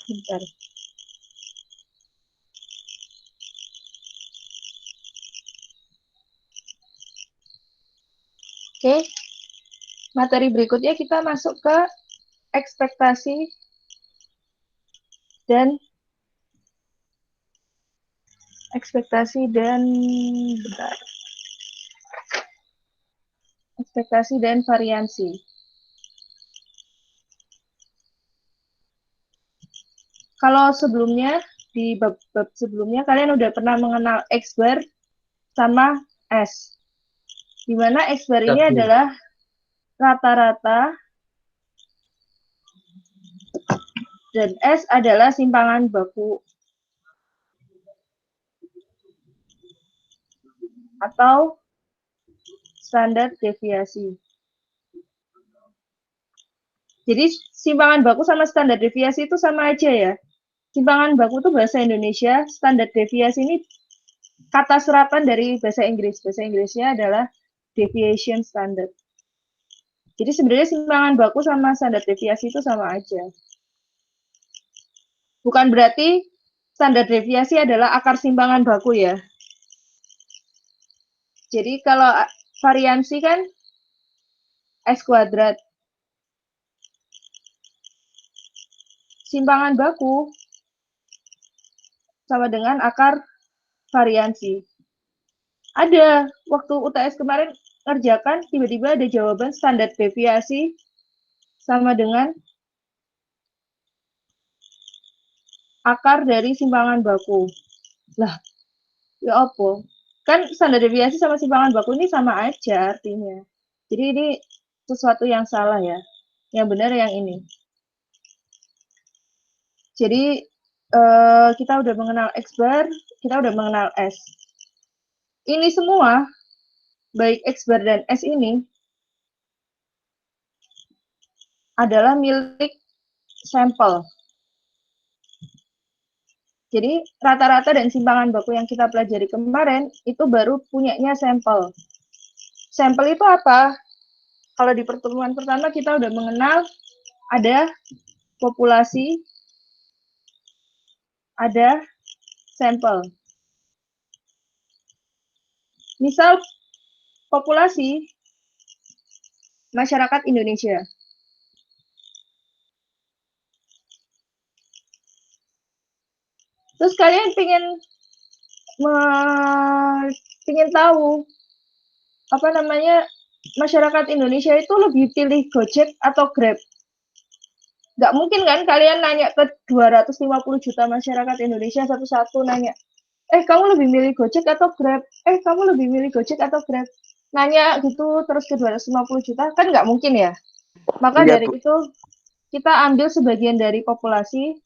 Bentar. Oke, materi berikutnya kita masuk ke ekspektasi dan bentar. Ekspektasi dan variansi. Kalau sebelumnya di bab sebelumnya kalian udah pernah mengenal X bar sama S. Di mana X bar ini adalah rata-rata dan S adalah simpangan baku atau standar deviasi. Jadi simpangan baku sama standar deviasi itu sama aja ya. Simpangan baku itu bahasa Indonesia, standar deviasi ini kata serapan dari bahasa Inggris. Bahasa Inggrisnya adalah deviation standard. Jadi sebenarnya simpangan baku sama standar deviasi itu sama aja. Bukan berarti standar deviasi adalah akar simpangan baku ya. Jadi kalau variansi kan S kuadrat. Simpangan baku sama dengan akar variansi. Ada, waktu UTS kemarin ngerjakan, tiba-tiba ada jawaban standar deviasi sama dengan akar dari simpangan baku. Lah, ya apa? Kan standar deviasi sama simpangan baku ini sama aja artinya. Jadi ini sesuatu yang salah ya. Yang benar yang ini. Jadi kita udah mengenal X bar, kita udah mengenal S. Ini semua, baik X bar dan S ini, adalah milik sampel. Jadi rata-rata dan simpangan baku yang kita pelajari kemarin itu baru punyanya sampel. Sampel itu apa? Kalau di pertemuan pertama kita udah mengenal ada populasi, ada sampel. Misal populasi masyarakat Indonesia. Terus kalian pengen tahu apa namanya masyarakat Indonesia itu lebih pilih Gojek atau Grab? Nggak mungkin kan kalian nanya ke 250 juta masyarakat Indonesia satu-satu nanya, kamu lebih milih Gojek atau Grab? Kamu lebih milih Gojek atau Grab? Nanya gitu terus ke 250 juta, kan nggak mungkin ya. Maka Iya, dari Bu. itu, kita ambil sebagian dari populasi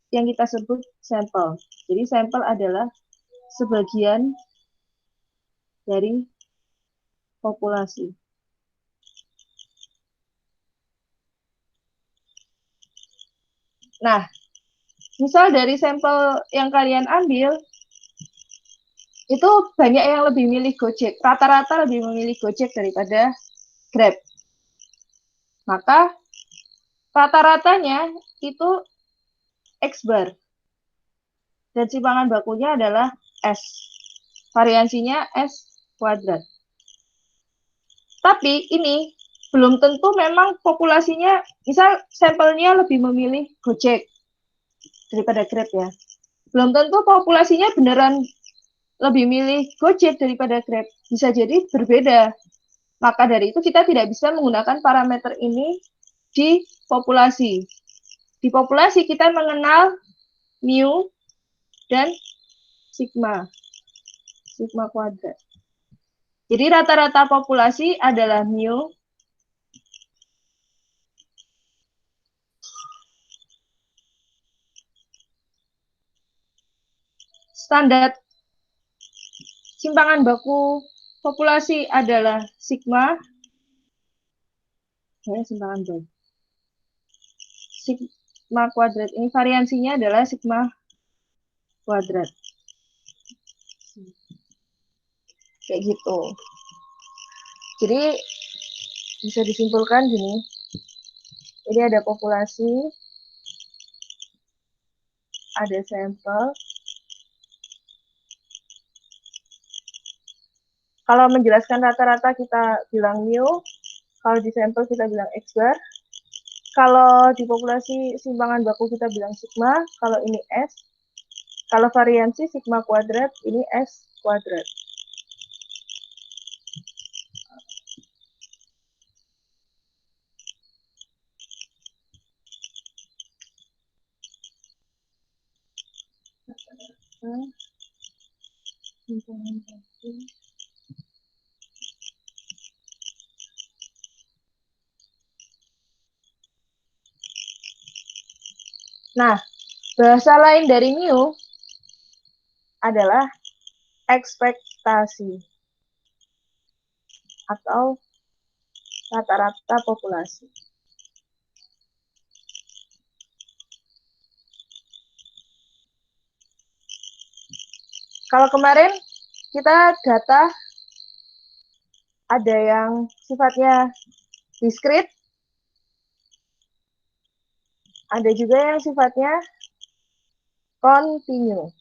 yang kita sebut sampel. Jadi sampel adalah sebagian dari populasi. Nah, misal dari sampel yang kalian ambil, itu banyak yang lebih milih Gojek. Rata-rata lebih memilih Gojek daripada Grab. Maka rata-ratanya itu X bar. Dan simpangan bakunya adalah S. Variansinya S kuadrat. Tapi ini belum tentu memang populasinya, misal sampelnya lebih memilih Gojek daripada Grab ya. Belum tentu populasinya beneran lebih milih Gojek daripada Grab. Bisa jadi berbeda. Maka dari itu kita tidak bisa menggunakan parameter ini di populasi. Di populasi kita mengenal mu dan sigma. Sigma kuadrat. Jadi rata-rata populasi adalah mu standar simpangan baku populasi adalah sigma simpangan baku sigma kuadrat ini variansinya adalah sigma kuadrat kayak gitu. Jadi bisa disimpulkan gini, jadi ada populasi ada sampel. Kalau menjelaskan rata-rata kita bilang mu, kalau di sampel kita bilang X bar. Kalau di populasi simpangan baku kita bilang sigma, kalau ini S. Kalau variansi sigma kuadrat, ini S kuadrat. Nah, bahasa lain dari mu adalah ekspektasi atau rata-rata populasi. Kalau kemarin kita data ada yang sifatnya diskrit, ada juga yang sifatnya kontinu.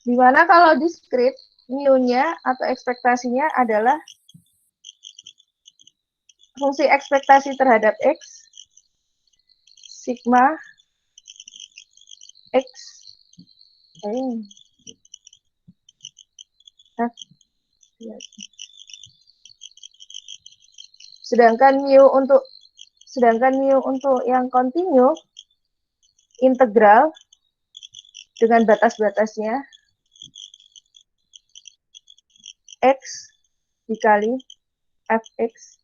Dimana kalau diskrit, mu-nya atau ekspektasinya adalah fungsi ekspektasi terhadap X, sigma X, sedangkan mu untuk yang kontinu integral dengan batas-batasnya X dikali fx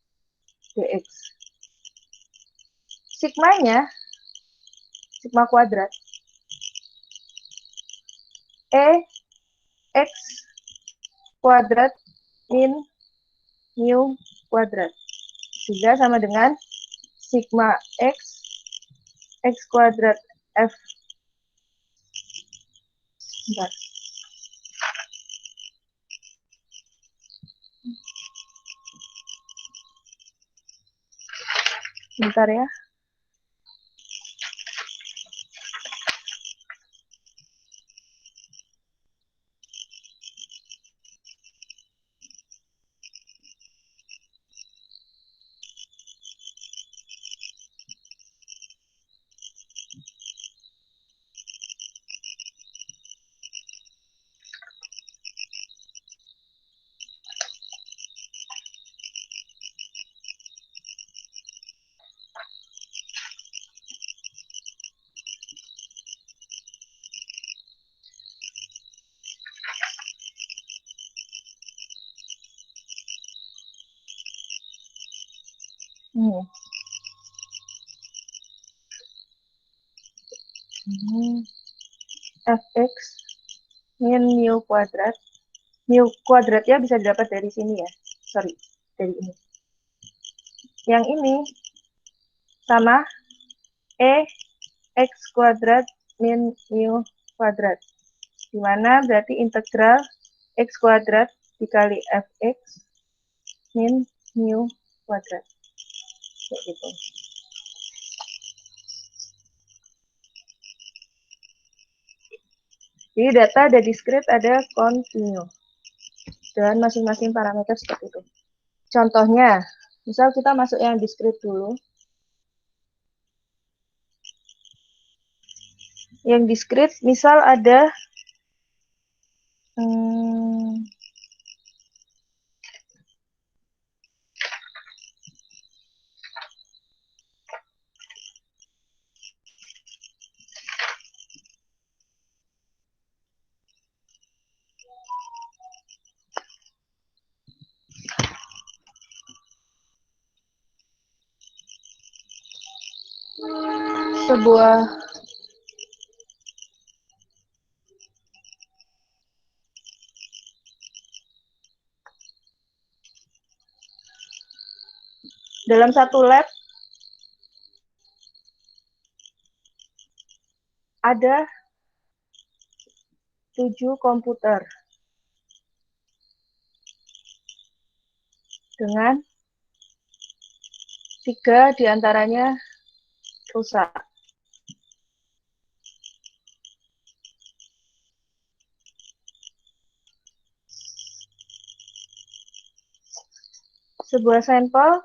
dx. Sigmanya, sigma kuadrat, X kuadrat min mu kuadrat. Juga sama dengan sigma X kuadrat F. Bentar. Bentar ya. Fx min mu kuadrat. Mu kuadratnya bisa didapat dari sini ya. Sorry, dari ini. Yang ini sama X kuadrat min mu kuadrat. Dimana berarti integral X kuadrat dikali Fx min mu kuadrat. Kayak gitu. Jadi data ada diskrit, ada kontinu. Dan masing-masing parameter seperti itu. Contohnya, misal kita masuk yang diskrit dulu. Yang diskrit, misal ada sebuah dalam satu lab ada 7 komputer dengan 3 diantaranya rusak. Sebuah sampel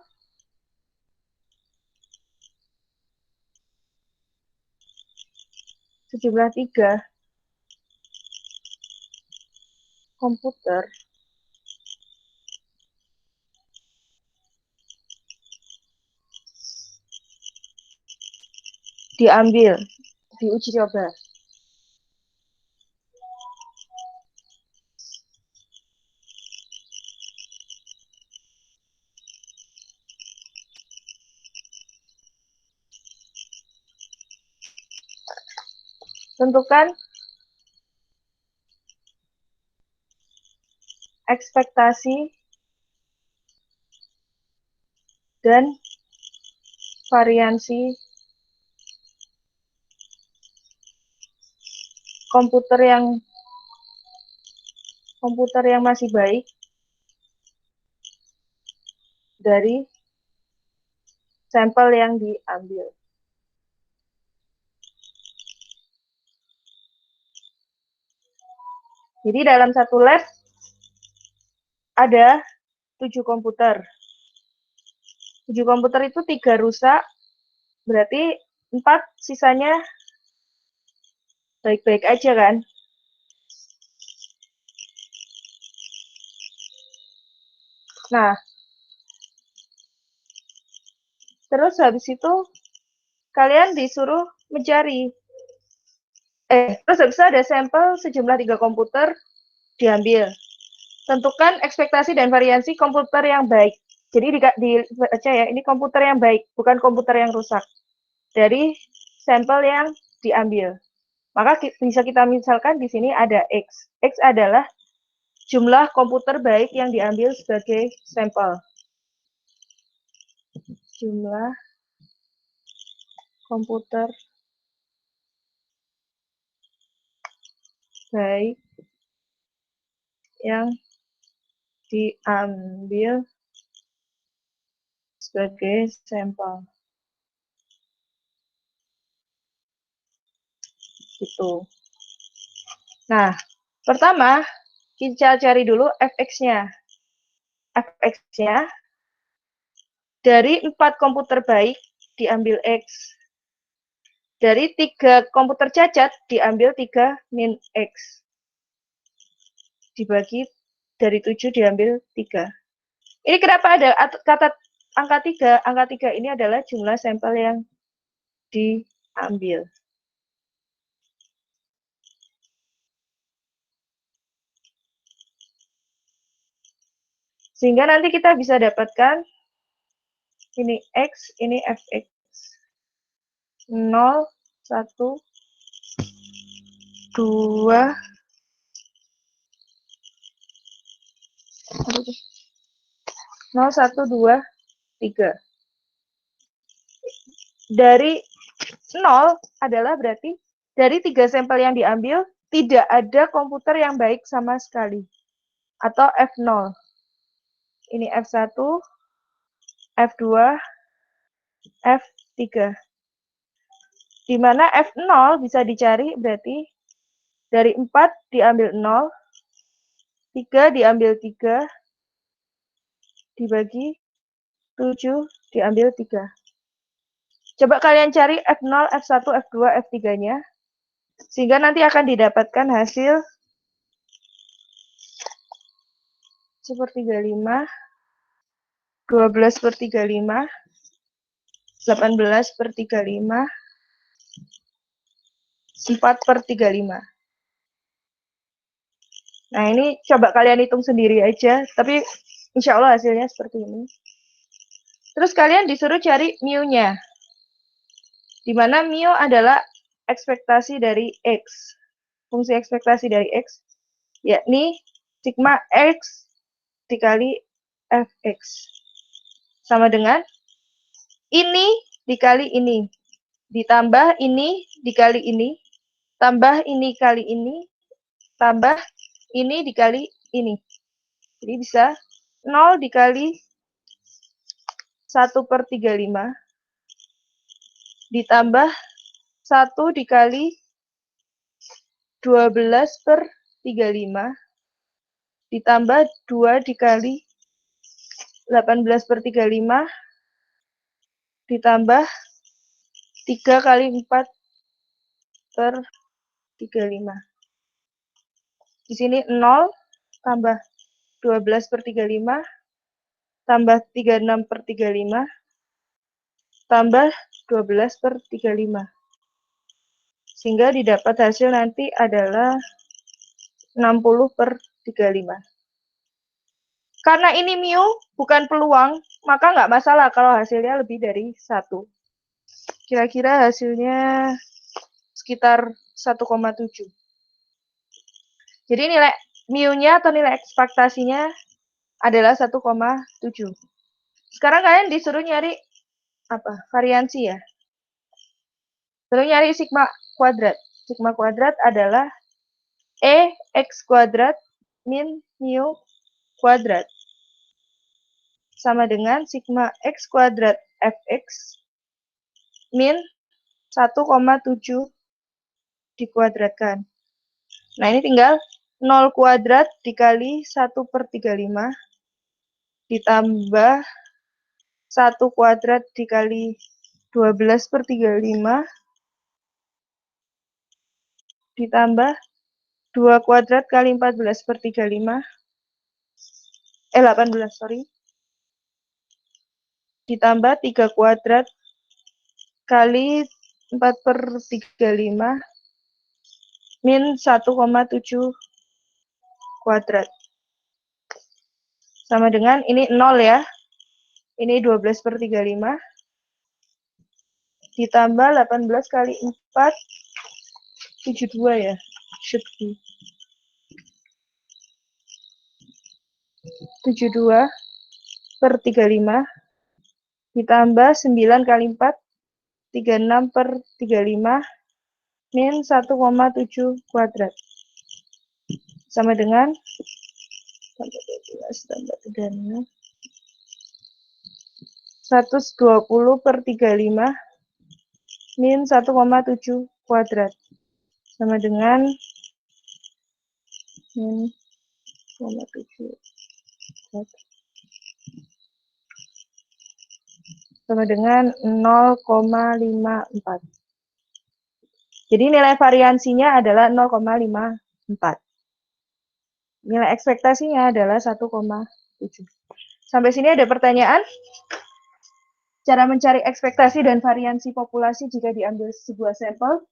sejumlah 3 komputer diambil, diuji coba. Tentukan ekspektasi dan variansi komputer yang masih baik dari sampel yang diambil. Jadi dalam satu lab ada 7 komputer. 7 komputer itu 3 rusak, berarti 4 sisanya baik-baik aja kan? Nah, terus habis itu kalian disuruh mencari. Terus habis itu ada sampel sejumlah 3 komputer diambil. Tentukan ekspektasi dan variansi komputer yang baik. Jadi dibaca ya, ini komputer yang baik, bukan komputer yang rusak. Dari sampel yang diambil. Maka bisa kita misalkan di sini ada X. X adalah jumlah komputer baik yang diambil sebagai sampel. Jumlah komputer baik yang diambil sebagai sampel. Gitu. Nah, pertama kita cari dulu fx-nya. Fx-nya dari 4 komputer baik diambil X. Dari 3 komputer cacat diambil 3 min X. Dibagi dari 7 diambil 3. Ini kenapa ada kata angka 3? Angka 3 ini adalah jumlah sampel yang diambil. Sehingga nanti kita bisa dapatkan ini X, ini Fx. 0, 1, 2, 0, 1, 2, 3. Dari 0 adalah berarti dari 3 sampel yang diambil, tidak ada komputer yang baik sama sekali. Atau F0. Ini F1, F2, F3. Di mana F0 bisa dicari berarti dari 4 diambil 0, 3 diambil 3, dibagi 7 diambil 3. Coba kalian cari F0, F1, F2, F3-nya. Sehingga nanti akan didapatkan hasil seper-35, 12/35, 18/35, 4/35. Nah, ini coba kalian hitung sendiri aja, tapi insya Allah hasilnya seperti ini. Terus kalian disuruh cari mu-nya. Di mana mu adalah ekspektasi dari X. Fungsi ekspektasi dari X, yakni sigma X dikali Fx. Sama dengan ini dikali ini. Ditambah ini dikali ini. Tambah ini kali ini. Tambah ini dikali ini. Jadi bisa 0 dikali 1/35 ditambah 1 dikali 12/35 ditambah 2 dikali 18/35 ditambah 3 kali 4/35. Di sini 0 tambah 12/35 tambah 36/35 tambah 12/35. Sehingga didapat hasil nanti adalah 60/35. Karena ini mu bukan peluang, maka nggak masalah kalau hasilnya lebih dari 1. Kira-kira hasilnya sekitar 1,7. Jadi nilai mu-nya atau nilai ekspektasinya adalah 1,7. Sekarang kalian disuruh nyari apa? Variansi ya. Suruh nyari sigma kuadrat. Sigma kuadrat adalah E X kuadrat min mu kuadrat. Sama dengan sigma X kuadrat Fx min 1,7 dikuadratkan. Nah, ini tinggal 0 kuadrat dikali 1/35 ditambah 1 kuadrat dikali 12/35 ditambah 2 kuadrat kali 14/35 18, sorry. Ditambah 3 kuadrat kali 4/35 min 1,7 kuadrat. Sama dengan ini 0 ya. Ini 12/35 ditambah 18 kali 4 72 ya. Should be 72/35 ditambah 9 kali 4 36/35 min 1,7 kuadrat. Sama dengan 120/35 min 1,7 kuadrat. Sama dengan min 1,7 kuadrat. Sama dengan 0,54. Jadi nilai variansinya adalah 0,54. Nilai ekspektasinya adalah 1,7. Sampai sini ada pertanyaan? Cara mencari ekspektasi dan variansi populasi jika diambil sebuah sampel.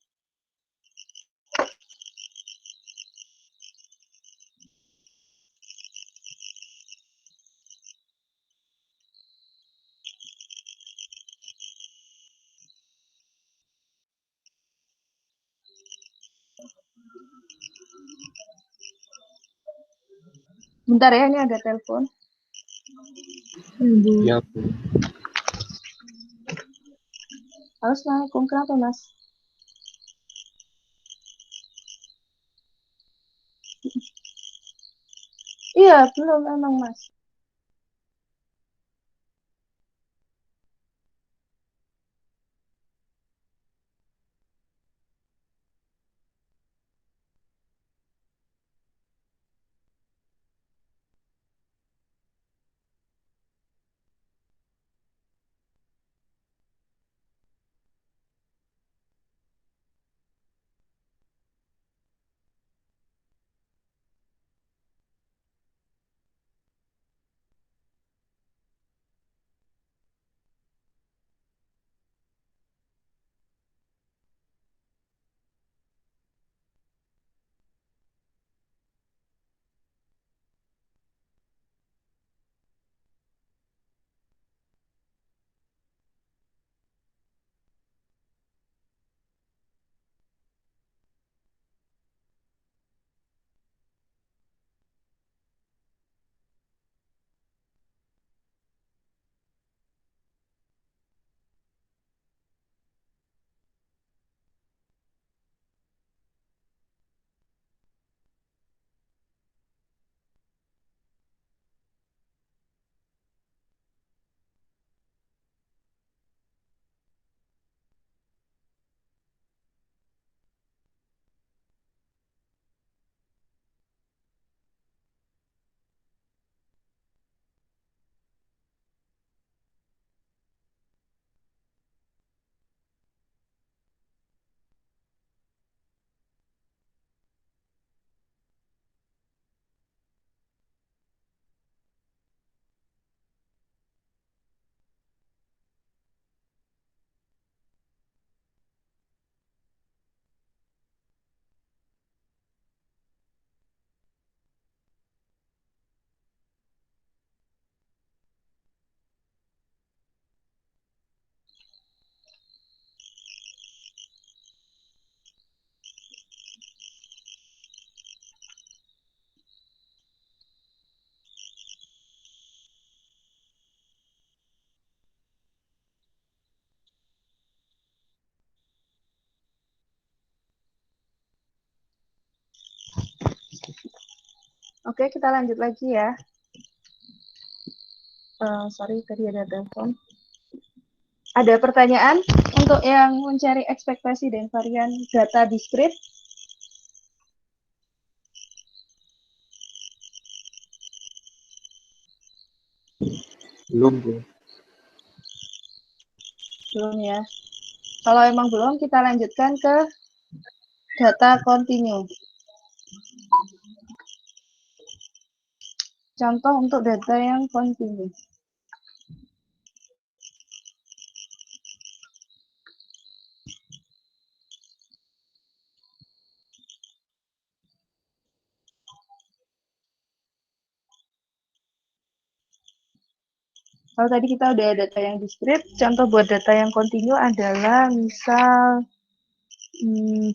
Bentar ya, ini ada telepon. Ya, Bu. Halo, Assalamualaikum. Kenapa, Mas? Iya, belum emang, Mas. Oke, kita lanjut lagi ya. Sorry, tadi ada telepon. Ada pertanyaan untuk yang mencari ekspektasi dan varian data diskrit? Belum, Bu. Belum ya. Kalau emang belum, kita lanjutkan ke data kontinu. Contoh untuk data yang kontinu. Kalau tadi kita udah ada data yang diskrit, contoh buat data yang kontinu adalah misal,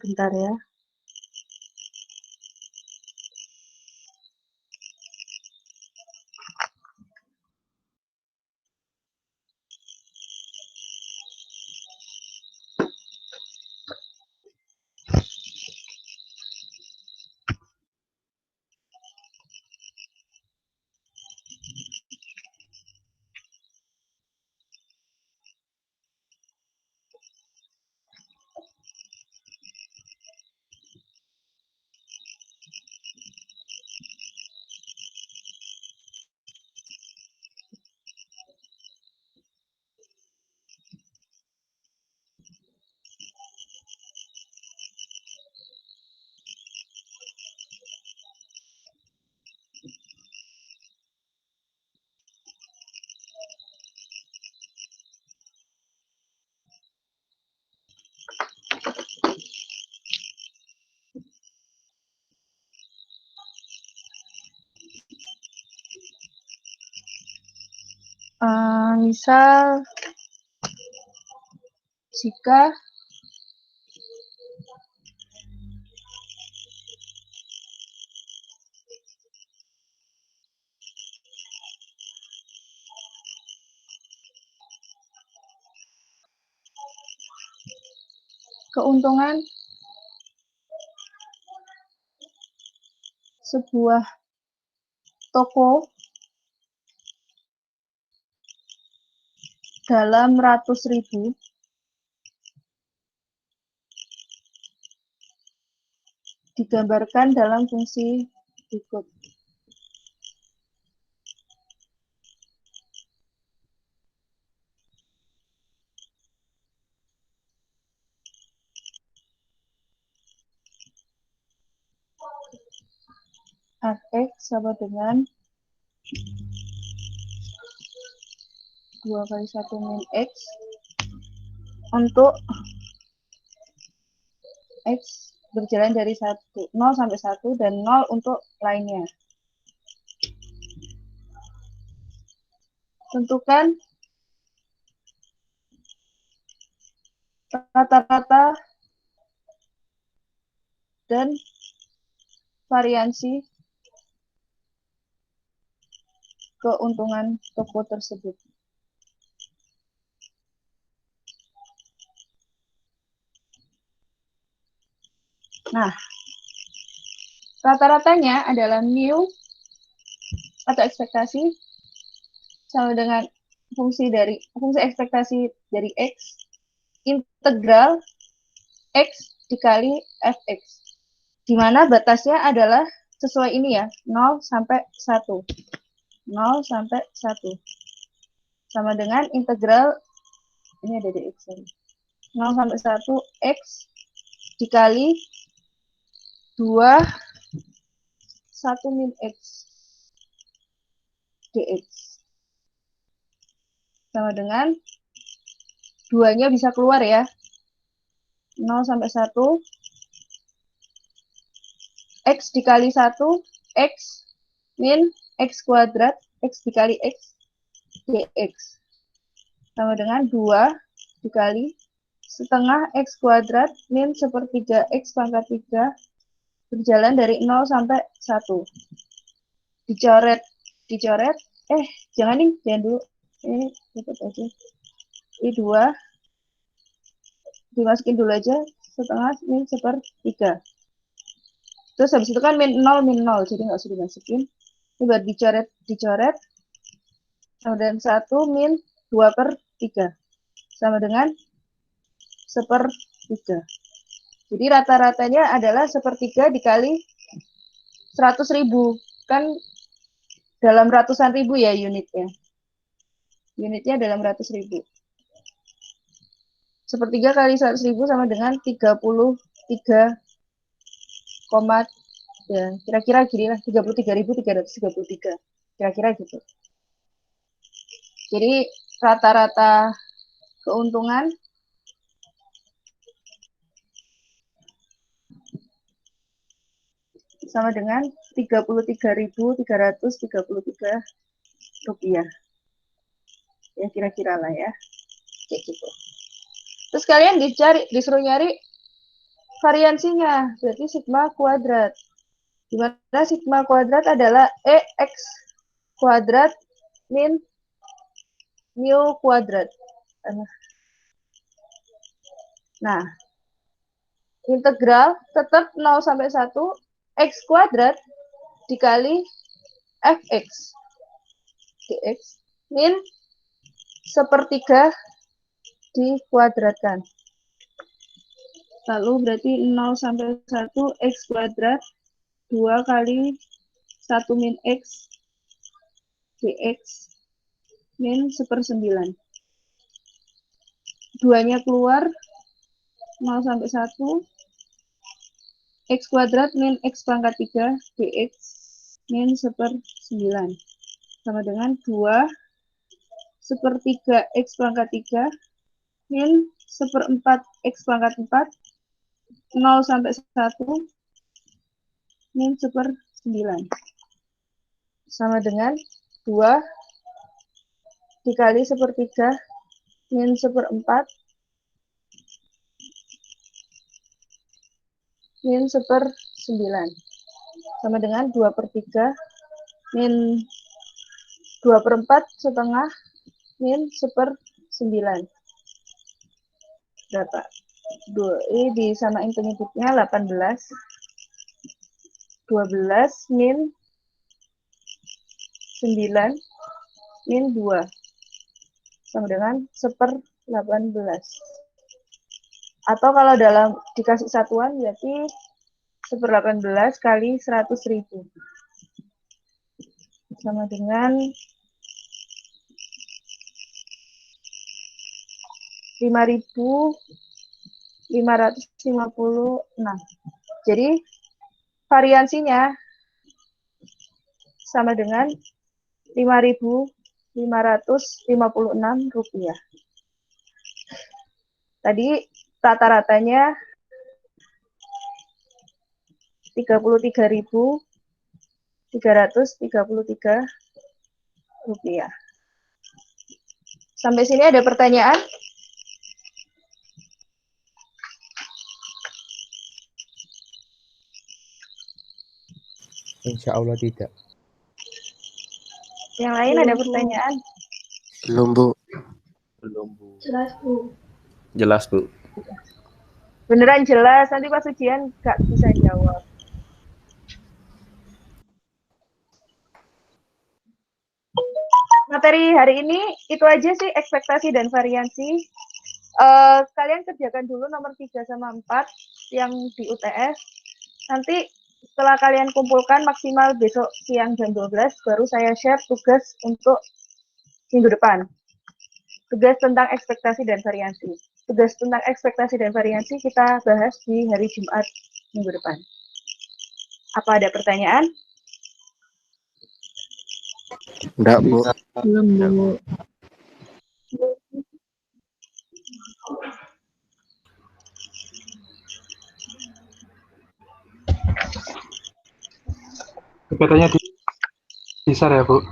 bentar ya. Misal jika keuntungan sebuah toko dalam ratus ribu digambarkan dalam fungsi berikut. Fx sama dengan 2 kali 1 min X untuk X berjalan dari 0 sampai 1 dan 0 untuk lainnya. Tentukan rata-rata dan variansi keuntungan toko tersebut. Nah, rata-ratanya adalah mu atau ekspektasi sama dengan fungsi ekspektasi dari X integral X dikali Fx. Di mana batasnya adalah sesuai ini ya, 0 sampai 1. 0 sampai 1. Sama dengan integral, ini ada di X. 0 sampai 1 X dikali 2 1 min X dx. Sama dengan 2-nya bisa keluar ya. 0 sampai 1 X dikali 1 X min X kuadrat X dikali X dx. Sama dengan 2 dikali setengah X kuadrat min sepertiga X pangkat 3 berjalan dari 0 sampai 1. Dicoret. Jangan nih, jangan dulu. Ini tutup aja. Ini 2 dimasukin dulu aja setengah min sepertiga. Terus habis itu kan min 0, jadi nggak usah dimasukin. Ini buat dicoret. Kemudian 1 min 2/3 sama dengan 1/3. Jadi rata-ratanya adalah 1/3 dikali 100.000. Kan dalam ratusan ribu ya unitnya. Unitnya dalam ratus ribu. 1/3 kali 100.000 sama dengan 33, ya kira-kira gini lah, 33.333. Kira-kira gitu. Jadi rata-rata keuntungan sama dengan 33.333 rupiah. Ya kira-kira lah ya. Kayak gitu. Terus kalian disuruh nyari variansinya, berarti sigma kuadrat. Dimana sigma kuadrat adalah EX kuadrat min mu kuadrat. Nah, integral tetap 0 sampai 1 X kuadrat dikali Fx dx min 1/3 dikuadratkan. Lalu berarti 0 sampai 1 X kuadrat 2 kali 1 min X dx min 1/9. 2-nya keluar, 0 sampai 1 X kuadrat min X pangkat 3 dx min 1/9 sama dengan 2 1/3 X pangkat 3 min 1/4 X pangkat 4 0 sampai 1 min 1/9 sama dengan 2 dikali 1/3 min 1/4 min 1/9 sama dengan 2/3 min 2/4 setengah min 1/9. Berapa? 2 ini disamain penyebutnya 18. 12 min 9 min 2 sama dengan 1/18. Atau kalau dalam dikasih satuan berarti 1/18 kali 100.000 sama dengan 5.556. Jadi variansinya sama dengan 5.556 rupiah. Tadi rata-ratanya 33.333 rupiah. Sampai sini ada pertanyaan? Insya Allah tidak. Yang lain ada pertanyaan? Belum, Bu. Belum, Bu. Jelas, Bu. Jelas, Bu. Beneran jelas, nanti pas ujian nggak bisa jawab. Materi hari ini itu aja sih, ekspektasi dan variansi. Kalian kerjakan dulu nomor 3 sama 4 yang di UTS. Nanti setelah kalian kumpulkan maksimal besok siang jam 12, baru saya share tugas untuk minggu depan. Tugas tentang ekspektasi dan variansi. Tugas tentang ekspektasi dan variansi kita bahas di hari Jumat minggu depan. Apa ada pertanyaan? Enggak, Bu. Belum, Bu. PPT-nya di share ya, Bu?